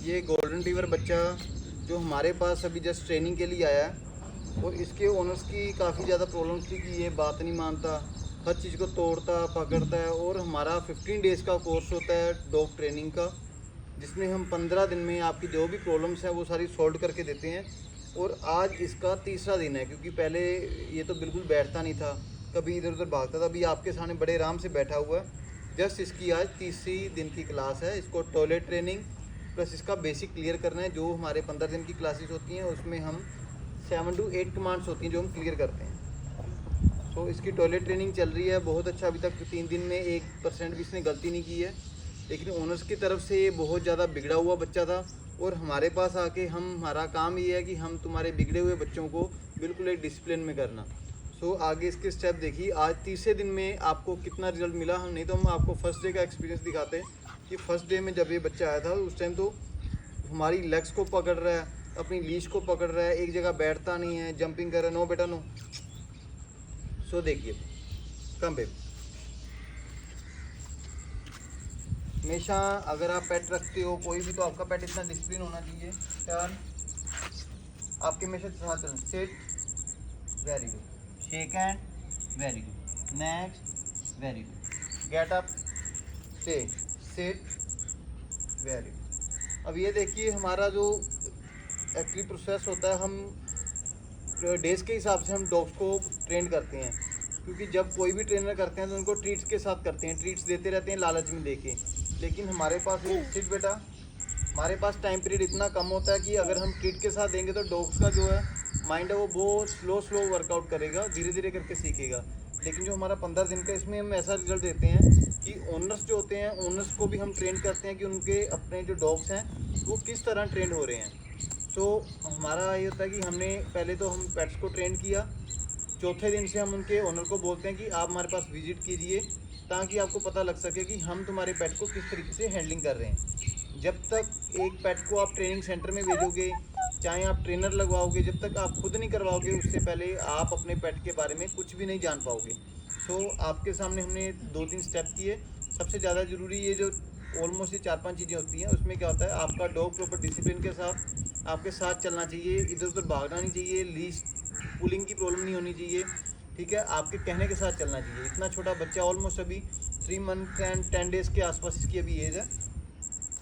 ये golden retriever बच्चा जो हमारे पास अभी जस्ट ट्रेनिंग के लिए आया है, और इसके ओनर्स की काफ़ी ज़्यादा प्रॉब्लम्स थी कि ये बात नहीं मानता, हर चीज़ को तोड़ता पकड़ता है। और हमारा 15 डेज़ का कोर्स होता है डॉग ट्रेनिंग का, जिसमें हम 15 दिन में आपकी जो भी प्रॉब्लम्स हैं वो सारी सॉल्व करके देते हैं। और आज इसका तीसरा दिन है, क्योंकि पहले ये तो बिल्कुल बैठता नहीं था, कभी इधर उधर भागता था। अभी आपके सामने बड़े आराम से बैठा हुआ है। जस्ट इसकी आज तीसरी दिन की क्लास है। इसको टॉयलेट ट्रेनिंग प्लस इसका बेसिक क्लियर करना है। जो हमारे 15 दिन की क्लासेस होती हैं उसमें हम 7 to 8 कमांड्स होती हैं जो हम क्लियर करते हैं। तो इसकी टॉयलेट ट्रेनिंग चल रही है बहुत अच्छा। अभी तक 3 दिन में 1% भी इसने गलती नहीं की है। लेकिन ओनर्स की तरफ से ये बहुत ज़्यादा बिगड़ा हुआ बच्चा था, और हमारे पास आके हमारा काम ये है कि हम तुम्हारे बिगड़े हुए बच्चों को बिल्कुल एक डिसिप्लिन में करना। सो आगे इसके स्टेप देखिए। आज तीसरे दिन में आपको कितना रिजल्ट मिला, हम नहीं तो हम आपको फर्स्ट डे का एक्सपीरियंस दिखाते हैं कि फर्स्ट डे में जब ये बच्चा आया था उस टाइम तो हमारी लेग्स को पकड़ रहा है, अपनी लीश को पकड़ रहा है, एक जगह बैठता नहीं है, जंपिंग कर रहा है। नो बेटा नो। सो देखिए, कम बेबी। हमेशा अगर आप पेट रखते हो कोई भी, तो आपका पेट इतना डिसिप्लिन होना चाहिए। टर्न, आपके हमेशा साथ चलना। Sit, very good. Shake hand, very good. Next, very good. Get up, stay, sit, very good. अब ये देखिए हमारा जो एक्चुअली प्रोसेस होता है, हम डेज के हिसाब से हम डॉग्स को ट्रेन करते हैं। क्योंकि जब कोई भी ट्रेनर करते हैं तो उनको ट्रीट्स के साथ करते हैं, ट्रीट्स देते रहते हैं लालच में देके। लेकिन हमारे पास सिट बेटा, हमारे पास टाइम पीरियड इतना कम होता है कि अगर हम ट्रीट के साथ देंगे तो डॉग्स का जो है माइंड है वो बहुत स्लो वर्कआउट करेगा, धीरे धीरे करके सीखेगा। लेकिन जो हमारा 15 दिन का, इसमें हम ऐसा रिजल्ट देते हैं कि ओनर्स जो होते हैं, ओनर्स को भी हम ट्रेन करते हैं कि उनके अपने जो डॉग्स हैं वो किस तरह ट्रेंड हो रहे हैं। सो हमारा ये होता है कि हमने पहले तो हम पेट्स को ट्रेन किया, चौथे दिन से हम उनके ओनर को बोलते हैं कि आप हमारे पास विजिट कीजिए, ताकि आपको पता लग सके कि हम तुम्हारे पेट को किस तरीके से हैंडलिंग कर रहे हैं। जब तक एक पेट को आप ट्रेनिंग सेंटर में भेजोगे, चाहे आप ट्रेनर लगवाओगे, जब तक आप खुद नहीं करवाओगे उससे पहले आप अपने पेट के बारे में कुछ भी नहीं जान पाओगे। सो आपके सामने हमने 2-3 स्टेप किए। सबसे ज़्यादा ज़रूरी ये जो ऑलमोस्ट ये 4-5 चीज़ें होती हैं, उसमें क्या होता है, आपका डॉग प्रॉपर डिसिप्लिन के साथ आपके साथ चलना चाहिए, इधर उधर भागना नहीं चाहिए, लीश पुलिंग की प्रॉब्लम नहीं होनी चाहिए, ठीक है, आपके कहने के साथ चलना चाहिए। इतना छोटा बच्चा, ऑलमोस्ट अभी 3 मंथ एंड 10 डेज़ के आसपास इसकी अभी एज है।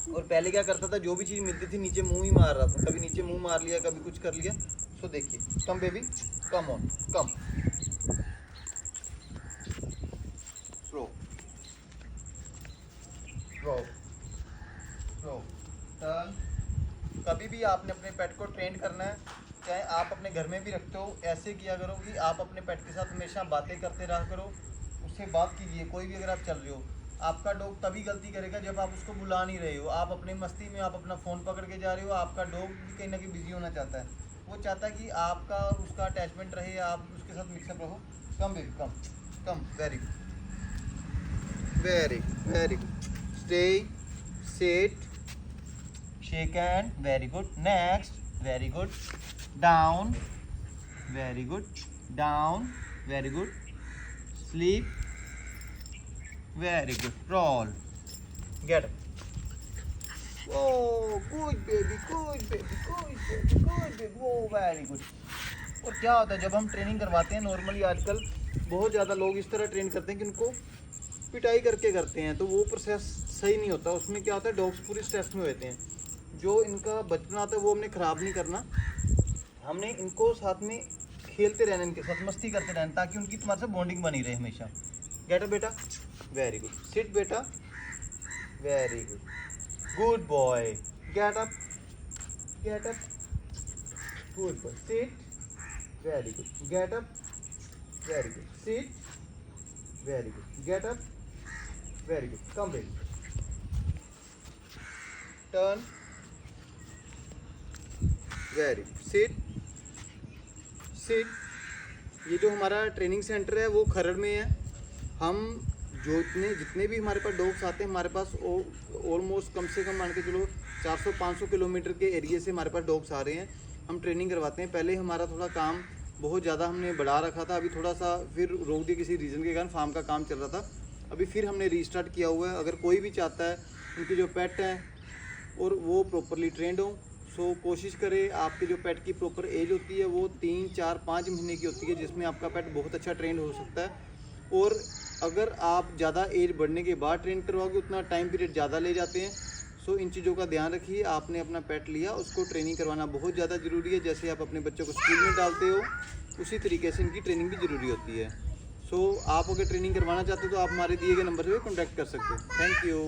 और पहले क्या करता था, जो भी चीज़ मिलती थी नीचे मुंह ही मार रहा था, कभी नीचे मुंह मार लिया, कभी कुछ कर लिया। सो देखिए, कम baby, come on, come, slow, slow, slow, turn. कभी भी आपने अपने पेट को ट्रेन करना है, चाहे आप अपने घर में भी रखते हो, ऐसे किया करो कि आप अपने पेट के साथ हमेशा बातें करते रहा करो, उससे बात कीजिए। कोई भी अगर आप चल रहे हो, आपका डॉग तभी गलती करेगा जब आप उसको बुला नहीं रहे हो, आप अपनी मस्ती में आप अपना फ़ोन पकड़ के जा रहे हो। आपका डॉग भी कहीं ना कहीं बिजी होना चाहता है, वो चाहता है कि आपका और उसका अटैचमेंट रहे, आप उसके साथ मिक्सअप रहो। Come baby, come, come, very good, very very good. Stay, sit, shake hand, very good. Next, very good. Down, very good. Down, very good. Sleep, very good. Roll, get up. Oh good baby, good baby, good baby, good baby, oh very good. और क्या होता है जब हम training करवाते हैं, normally आजकल बहुत ज़्यादा लोग इस तरह ट्रेन करते हैं कि उनको पिटाई करके करते हैं, तो वो प्रोसेस सही नहीं होता। उसमें क्या होता है, डॉग्स पूरी स्ट्रेस में होते हैं। जो इनका बचपन आता है वो हमने ख़राब नहीं करना, हमने इनको साथ में खेलते रहना, इनके साथ मस्ती करते रहना, ताकि उनकी तुम्हारे से बॉन्डिंग बनी रहे हमेशा। गेट अप बेटा, वेरी गुड। सिट बेटा, very good, good boy. Get up, get up, good boy. Sit, very good. Get up, very good. Sit, very good. Get up, very good. Come baby, turn, very good. Sit, sit. ये जो हमारा training centre है वो खरड़ में है। हम जो जितने भी हमारे पास डॉग्स आते हैं, हमारे पास ऑलमोस्ट कम से कम मान के चलो 400-500 किलोमीटर के एरिया से हमारे पास डॉग्स आ रहे हैं। हम ट्रेनिंग करवाते हैं। पहले हमारा थोड़ा काम बहुत ज़्यादा हमने बढ़ा रखा था, अभी थोड़ा सा फिर रोक दिया किसी रीज़न के कारण, फार्म का काम चल रहा था, अभी फिर हमने रीस्टार्ट किया हुआ है। अगर कोई भी चाहता है उनके जो पेट हैं और वो प्रॉपरली ट्रेंड हो। सो कोशिश करें, आपके जो पेट की प्रॉपर एज होती है वो 3, 4, 5 महीने की होती है, जिसमें आपका पेट बहुत अच्छा ट्रेंड हो सकता है। और अगर आप ज़्यादा एज बढ़ने के बाद ट्रेन करवाओगे उतना टाइम पीरियड ज़्यादा ले जाते हैं। सो इन चीज़ों का ध्यान रखिए। आपने अपना पेट लिया, उसको ट्रेनिंग करवाना बहुत ज़्यादा ज़रूरी है। जैसे आप अपने बच्चों को स्कूल में डालते हो उसी तरीके से इनकी ट्रेनिंग भी ज़रूरी होती है। सो आप अगर ट्रेनिंग करवाना चाहते हो तो आप हमारे दिए गए नंबर पर कॉन्टैक्ट कर सकते हो। Thank you.